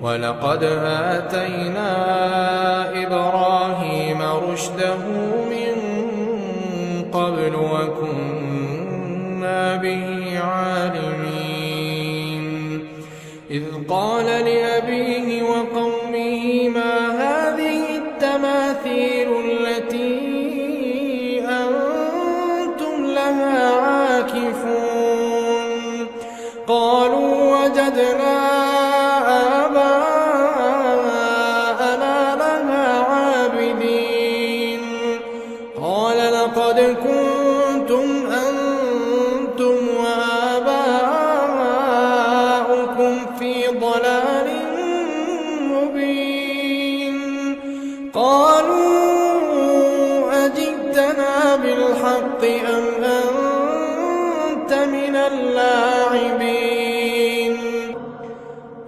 ولقد آتينا إبراهيم رشده من قبل وكنا به عالمين إذ قال لأبيه وقومه ما هذه التماثيل التي أنتم لها عاكفون قالوا وجدنا لقد كنتم أنتم وآباؤكم في ضلال مبين قالوا أجئتنا بالحق أم أنت من اللاعبين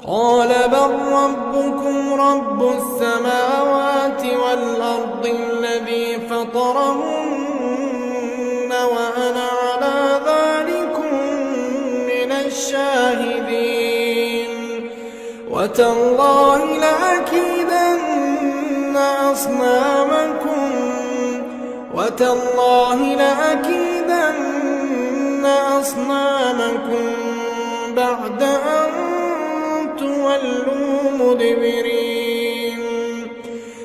قال بل ربكم رب السماوات والأرض الذي فطرهم وأنا على ذلكم من الشاهدين وتالله لأكيدن أصنامكم بعد أن تولوا مدبرين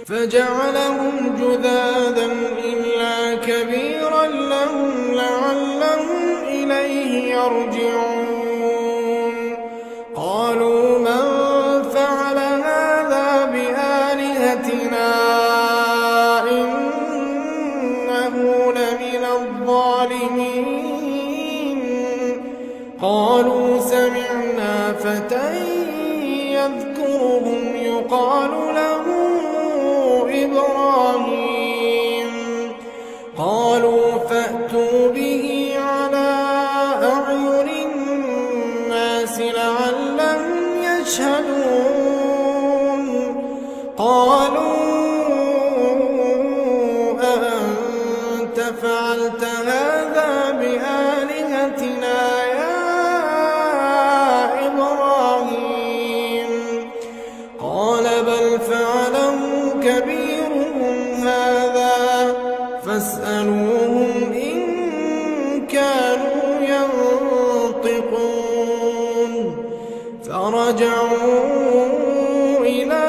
فجعلهم جذاذا إلا كبيرا لهم لعلهم إليه يرجعون قالوا من فعل هذا بآلهتنا إنه لمن الظالمين قالوا سمعنا فتى يذكرهم يقال له إبراهيم قالوا فأتوا به على أعين الناس لعلهم يشهدون قالوا أأنت فعلت هذا بآلهتنا يا إبراهيم قال بل فعله كبيرهم هذا فاسألوهم إن كانوا ينطقون فرجعوا إلى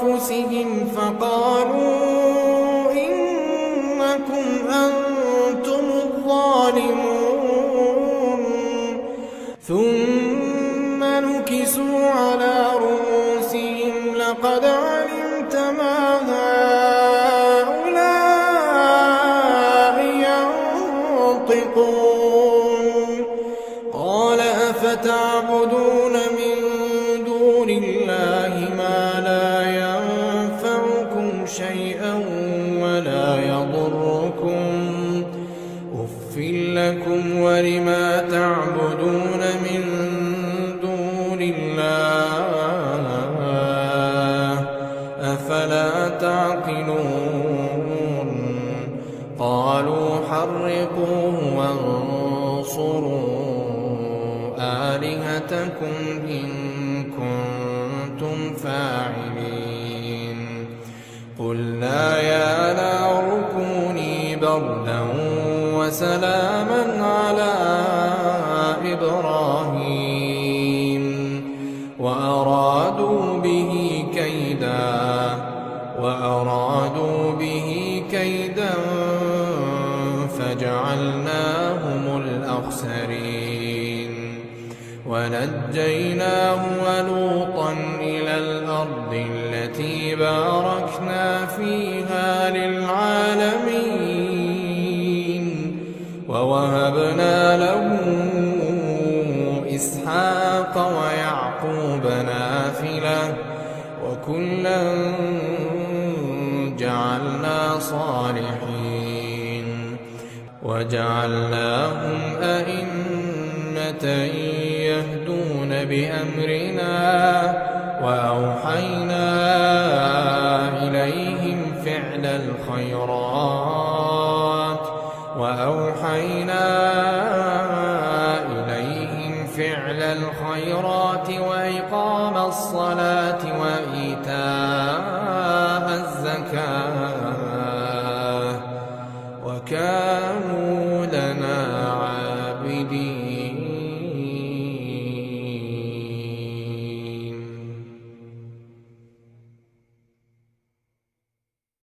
أنفسهم فقالوا إنكم أنتم الظالمون ثم نكسوا على رؤوسهم لقد علمت ما هؤلاء ينطقون قال أفتعبدون من دون الله ما لا ينفعكم شيئا ولا يضركم أف لكم ولما تعبدون من دون الله أفلا تعقلون قالوا حرقوه وانصروا آلهتكم إن كنتم فاعلين قلنا يا نار كوني بردا وسلاما على إبراهيم وأرادوا به كيدا فجعلناهم الأخسرين ونجيناه ولوطا إلى الأرض التي باركنا فيها للعالمين ووهبنا له إسحاق ويعقوب نافلة وكلا جعلنا صالحين وجعلناهم أئمة يهدون بأمرنا وأوحينا إليهم فعل الخيرات وأوحينا إليهم فعل الخيرات الخيرات وإقام الصلاة وإيتاء